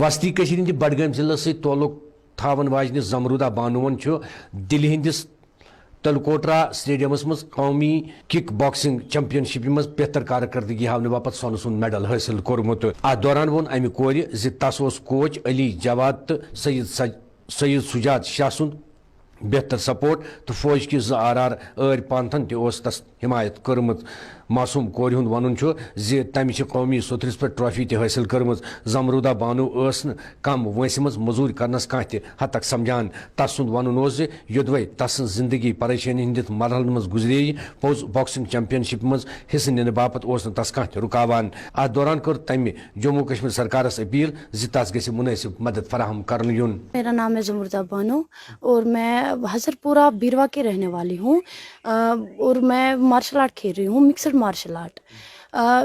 وسطی ہند بڈگام ضلع ست تعلق تھاون واجنہ زمرودہ بانون دلہ ہندس تلکوٹرا سٹیڈیمس مز قومی کک باکسنگ چیمپئن شپ مز بہتر کارکردگی ہاؤنہ باپت سون سن میڈل حاصل کورمت ات دوران وون امہ کور تس کوچ علی جواد تو سید سجاد شاہ سند بہتر سپورٹ تو فوج کی زر عر پانتھن تس حمایت کرمت معصوم کور ہند ون تمہ قومی سترس پہ ٹرافی تہ حاصل کرم زمرودہ بانو کم وانسہ مز مزور کرنس کھانا تہ حد تک سمجھان تس سند ون یودوے تس زندگی پریشانی ہندس مرحلن مز گزرے پوز باکسنگ چیمپئن شپ مز حصہ نن باپت تس کھانا رکاوان ات دوران کر تمہ جموں کشمیر سرکارس اپیل تس گژھِ مناسب مدد فراہم کرن یون. میرا نام ہے زمردہ بانو اور میں حضرت پورہ بیروا کی رہنے والی ہوں اور میں مارشل آرٹ کھیل رہی ہوں, مکسڈ مارشل آرٹ.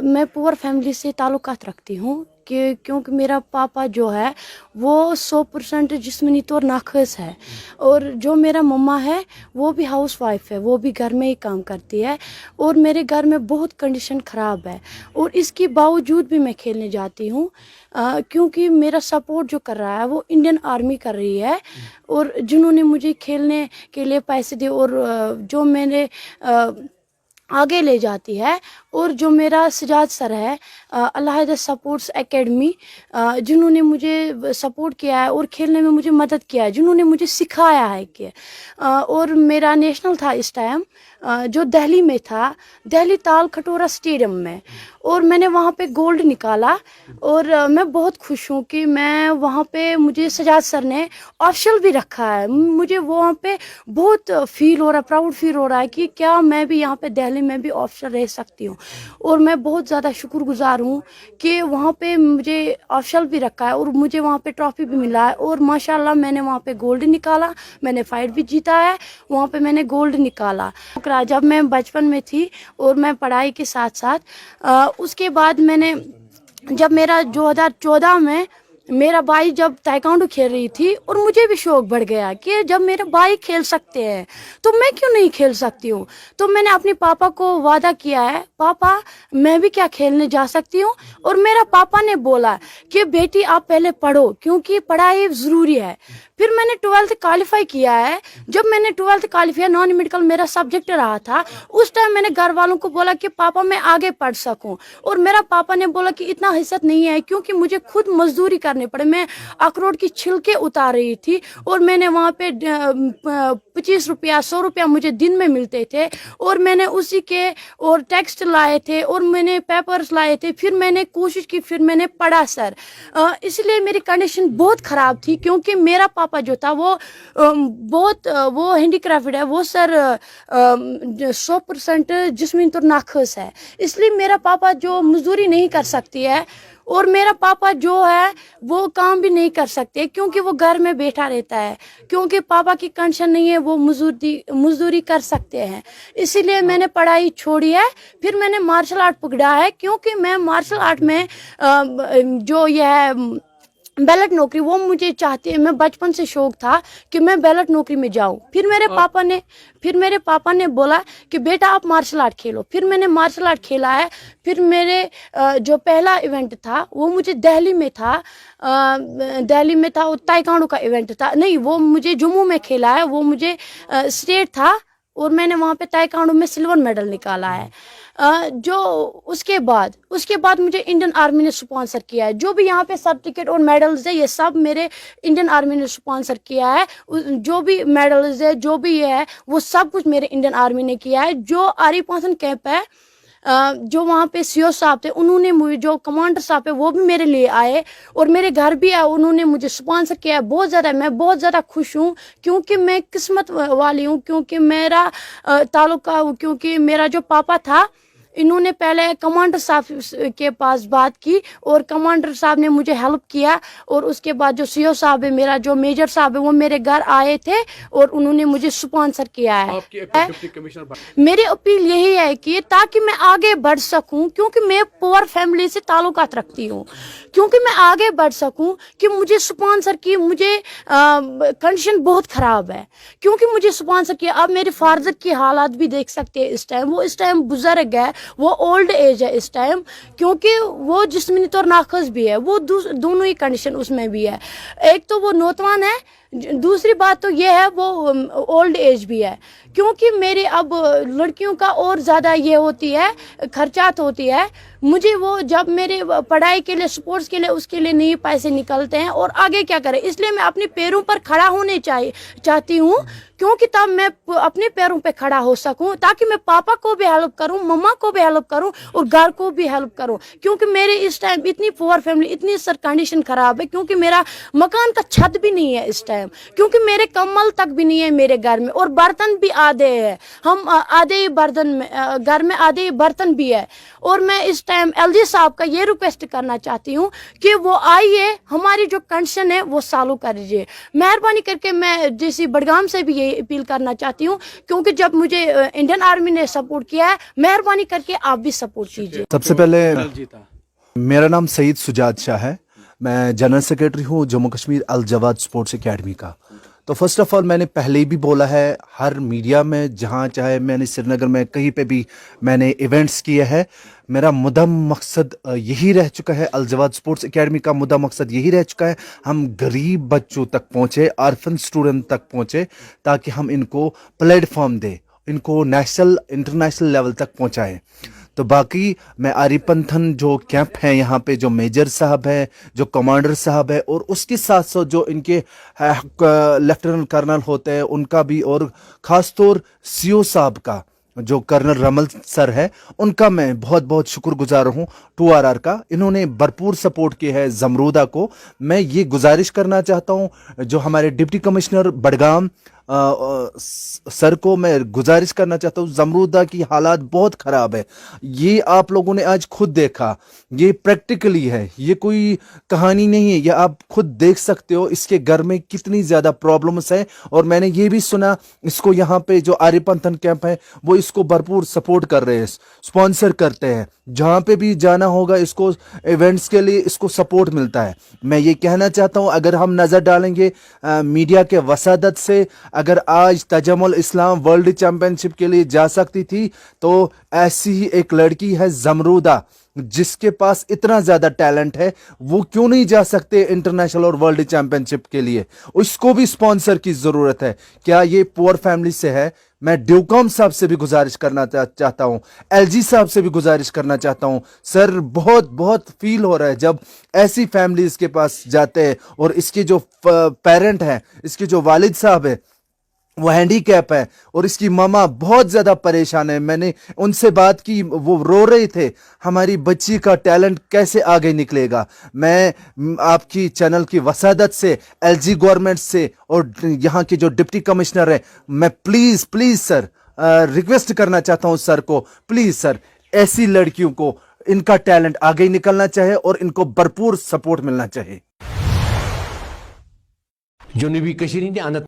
میں پور فیملی سے تعلقات رکھتی ہوں کیونکہ میرا پاپا جو ہے وہ 100% جسمانی طور ناقص ہے اور جو میرا مما ہے وہ بھی ہاؤس وائف ہے, وہ بھی گھر میں ہی کام کرتی ہے اور میرے گھر میں بہت کنڈیشن خراب ہے اور اس کے باوجود بھی میں کھیلنے جاتی ہوں کیونکہ میرا سپورٹ جو کر رہا ہے وہ انڈین آرمی کر رہی ہے اور جنہوں نے مجھے کھیلنے کے لیے پیسے دیے اور جو میں نے آگے لے جاتی ہے اور جو میرا سجاد سر ہے الحدہ سپورٹس اکیڈمی جنہوں نے مجھے سپورٹ کیا ہے اور کھیلنے میں مجھے مدد کیا ہے, جنہوں نے مجھے سکھایا ہے کہ اور میرا نیشنل تھا اس ٹائم جو دہلی میں تھا, دہلی تال کھٹورا اسٹیڈیم میں, اور میں نے وہاں پہ گولڈ نکالا اور میں بہت خوش ہوں کہ میں وہاں پہ مجھے سجاد سر نے آفیشل بھی رکھا ہے. مجھے وہاں پہ بہت فیل ہو رہا ہے, پراؤڈ فیل ہو رہا ہے کہ کیا میں بھی یہاں پہ دہلی میں بھی آفیشل رہ سکتی ہوں اور میں بہت زیادہ شکر گزار ہوں کہ وہاں پہ مجھے آفیشل بھی رکھا ہے اور مجھے وہاں پہ ٹرافی بھی ملا ہے اور ماشاءاللہ میں نے وہاں پہ گولڈ نکالا, میں نے فائٹ بھی جیتا ہے, وہاں پہ میں نے گولڈ نکالا. جب میں بچپن میں تھی اور میں پڑھائی کے ساتھ ساتھ اس کے بعد میں نے جب میرا 2014 میں میرا بھائی جب تائیکانڈو کھیل رہی تھی اور مجھے بھی شوق بڑھ گیا کہ جب میرے بھائی کھیل سکتے ہیں تو میں کیوں نہیں کھیل سکتی ہوں. تو میں نے اپنے پاپا کو وعدہ کیا ہے, پاپا میں بھی کیا کھیلنے جا سکتی ہوں, اور میرا پاپا نے بولا کہ بیٹی آپ پہلے پڑھو کیونکہ پڑھائی ضروری ہے. پھر میں نے 12th کوالیفائی کیا ہے. جب میں نے 12th کوالیفائی نان میڈیکل میرا سبجیکٹ رہا تھا, اس ٹائم میں نے گھر والوں کو بولا کہ پاپا میں آگے پڑھ سکوں, اور میرا پاپا نے بولا کہ اتنا حیثیت نہیں ہے کیونکہ مجھے خود مزدوری کرنے پڑے. میں اخروٹ کی چھلکے اتار رہی تھی اور میں نے وہاں پہ 25 روپیہ 100 روپیہ مجھے دن میں ملتے تھے اور میں نے اسی کے اور ٹیکسٹ لائے تھے اور میں نے پیپرز لائے تھے. پھر میں نے کوشش کی, پھر میں نے پڑھا سر. اس لیے میری کنڈیشن بہت خراب تھی کیونکہ میرا پاپا جو تھا وہ بہت وہ ہینڈی کرافٹ ہے, وہ سر 100% جسمانی طور ناقص ہے. اس لیے میرا پاپا جو مزدوری نہیں کر سکتی ہے اور میرا پاپا جو ہے وہ کام بھی نہیں کر سکتے کیونکہ وہ گھر میں بیٹھا رہتا ہے, کیونکہ پاپا کی کنڈیشن نہیں ہے وہ مزدوری کر سکتے ہیں. اسی لیے میں نے پڑھائی چھوڑی ہے. پھر میں نے مارشل آرٹ پکڑا ہے کیونکہ میں مارشل آرٹ میں جو یہ ہے بیلٹ نوکری وہ مجھے چاہتی ہے. میں بچپن سے شوق تھا کہ میں بیلٹ نوکری میں جاؤں. پھر میرے پاپا نے بولا کہ بیٹا آپ مارشل آرٹ کھیلو. پھر میں نے مارشل آرٹ کھیلا ہے. پھر میرے جو پہلا ایونٹ تھا وہ مجھے دہلی میں تھا وہ تائیکانڈو کا ایونٹ تھا. نہیں, وہ مجھے جموں میں کھیلا ہے, وہ مجھے اسٹیٹ تھا اور میں نے وہاں پہ تائیکانڈو میں سلور میڈل نکالا ہے. جو اس کے بعد مجھے انڈین آرمی نے سپانسر کیا ہے. جو بھی یہاں پہ سرٹیفکیٹ اور میڈلز ہے یہ سب میرے انڈین آرمی نے سپانسر کیا ہے. جو بھی میڈلز ہے جو بھی یہ ہے وہ سب کچھ میرے انڈین آرمی نے کیا ہے. جو آری پانسن کیمپ ہے جو وہاں پہ سی او صاحب تھے انہوں نے مجھے, جو کمانڈر صاحب ہے وہ بھی میرے لیے آئے اور میرے گھر بھی آئے, انہوں نے مجھے سپانسر کیا ہے. بہت زیادہ میں بہت زیادہ خوش ہوں کیونکہ میں قسمت والی ہوں کیونکہ میرا تعلق کیونکہ میرا جو پاپا تھا انہوں نے پہلے کمانڈر صاحب کے پاس بات کی اور کمانڈر صاحب نے مجھے ہیلپ کیا, اور اس کے بعد جو سی او صاحب ہے میرا جو میجر صاحب ہے وہ میرے گھر آئے تھے اور انہوں نے مجھے سپانسر کیا ہے. میری اپیل یہی ہے کہ تاکہ میں آگے بڑھ سکوں کیونکہ میں پور فیملی سے تعلقات رکھتی ہوں, کیونکہ میں آگے بڑھ سکوں کہ مجھے سپانسر کی, مجھے کنڈیشن بہت خراب ہے کیونکہ مجھے سپانسر کیا. اب میرے فادر کی حالات بھی دیکھ سکتے ہیں, اس ٹائم وہ بزرگ ہے وہ اولڈ ایج ہے اس ٹائم, کیونکہ وہ جسمانی طور ناقص بھی ہے, وہ دونوں ہی کنڈیشن اس میں بھی ہے. ایک تو وہ نوجوان ہے, دوسری بات تو یہ ہے وہ اولڈ ایج بھی ہے. کیونکہ میری اب لڑکیوں کا اور زیادہ یہ ہوتی ہے, خرچات ہوتی ہے. مجھے وہ جب میرے پڑھائی کے لیے, سپورٹس کے لیے, اس کے لیے نہیں پیسے نکلتے ہیں, اور آگے کیا کریں, اس لیے میں اپنے پیروں پر کھڑا ہونے چاہتی ہوں, کیونکہ تب میں اپنے پیروں پہ کھڑا ہو سکوں, تاکہ میں پاپا کو بھی ہیلپ کروں, مما کو بھی ہیلپ کروں, اور گھر کو بھی ہیلپ کروں. کیونکہ میرے اس ٹائم اتنی پور فیملی, اتنی سر کنڈیشن خراب ہے, کیونکہ میرا مکان کا چھت بھی نہیں ہے اس ٹائم, کیونکہ میرے کمل تک بھی نہیں ہے میرے گھر میں, اور برتن بھی آدھے ہیں, ہم آدھے ہی برتن میں گھر میں آدھے ہی برتن بھی ہے. اور میں اس ٹائم ایل جی صاحب کا یہ ریکویسٹ کرنا چاہتی ہوں کہ وہ آئیے, ہماری جو کنڈیشن ہے وہ سالو کر دیجیے مہربانی کر کے. میں جیسی بڑگام سے بھی یہ اپیل کرنا چاہتی ہوں, کیونکہ جب مجھے انڈین آرمی نے سپورٹ کیا ہے, مہربانی کر کے آپ بھی سپورٹ کیجیے. سب سے پہلے میرا نام سعید سجاد شاہ ہے, میں جنرل سیکریٹری ہوں جموں کشمیر الجواد سپورٹس اکیڈمی کا. تو فرسٹ آف آل میں نے پہلے ہی بھی بولا ہے, ہر میڈیا میں جہاں چاہے, میں نے سری نگر میں کہیں پہ بھی میں نے ایونٹس کیے ہیں, میرا مدم مقصد یہی رہ چکا ہے, الجواد سپورٹس اکیڈمی کا مدم مقصد یہی رہ چکا ہے, ہم غریب بچوں تک پہنچے, آرفن سٹوڈنٹ تک پہنچے, تاکہ ہم ان کو پلیٹ فارم دیں, ان کو نیشنل انٹرنیشنل لیول تک پہنچائیں. تو باقی میں آری پنتھن جو کیمپ ہیں یہاں پہ, جو میجر صاحب ہیں, جو کمانڈر صاحب ہے, اور اس کے ساتھ ساتھ جو ان کے لیفٹیننٹ کرنل ہوتے ہیں ان کا بھی, اور خاص طور سی او صاحب کا جو کرنل رمل سر ہے, ان کا میں بہت بہت شکر گزار ہوں, 2RR کا. انہوں نے بھرپور سپورٹ کیا ہے زمرودہ کو. میں یہ گزارش کرنا چاہتا ہوں جو ہمارے ڈپٹی کمشنر بڑگام سر کو میں گزارش کرنا چاہتا ہوں, زمرودہ کی حالات بہت خراب ہے. یہ آپ لوگوں نے آج خود دیکھا, یہ پریکٹیکلی ہے, یہ کوئی کہانی نہیں ہے, یہ آپ خود دیکھ سکتے ہو اس کے گھر میں کتنی زیادہ پرابلمس ہیں. اور میں نے یہ بھی سنا اس کو یہاں پہ جو آری پنتھن کیمپ ہے وہ اس کو بھرپور سپورٹ کر رہے ہیں, سپانسر کرتے ہیں, جہاں پہ بھی جانا ہوگا اس کو ایونٹس کے لیے اس کو سپورٹ ملتا ہے. میں یہ کہنا چاہتا ہوں, اگر ہم نظر ڈالیں گے میڈیا کے وسادت سے, اگر آج تجمل اسلام ورلڈ چیمپئن شپ کے لیے جا سکتی تھی, تو ایسی ہی ایک لڑکی ہے زمرودہ جس کے پاس اتنا زیادہ ٹیلنٹ ہے, وہ کیوں نہیں جا سکتے انٹرنیشنل اور ورلڈ چیمپئن شپ کے لیے؟ اس کو بھی سپانسر کی ضرورت ہے. کیا یہ پور فیملی سے ہے؟ میں ڈیوکام صاحب سے بھی گزارش کرنا چاہتا ہوں, ایل جی صاحب سے بھی گزارش کرنا چاہتا ہوں. سر بہت بہت فیل ہو رہا ہے جب ایسی فیملیز کے پاس جاتے ہیں, اور اس کے جو پیرنٹ ہیں, اس کے جو والد صاحب ہیں وہ ہینڈی کیپ ہے, اور اس کی ماما بہت زیادہ پریشان ہے. میں نے ان سے بات کی, وہ رو رہے تھے, ہماری بچی کا ٹیلنٹ کیسے آگے نکلے گا. میں آپ کی چینل کی وسادت سے, ایل جی گورنمنٹ سے, اور یہاں کے جو ڈپٹی کمشنر ہیں, میں پلیز پلیز سر ریکویسٹ کرنا چاہتا ہوں سر کو, پلیز سر ایسی لڑکیوں کو ان کا ٹیلنٹ آگے نکلنا چاہے اور ان کو بھرپور سپورٹ ملنا چاہیے. جنوبی کشیر ہندِ اننت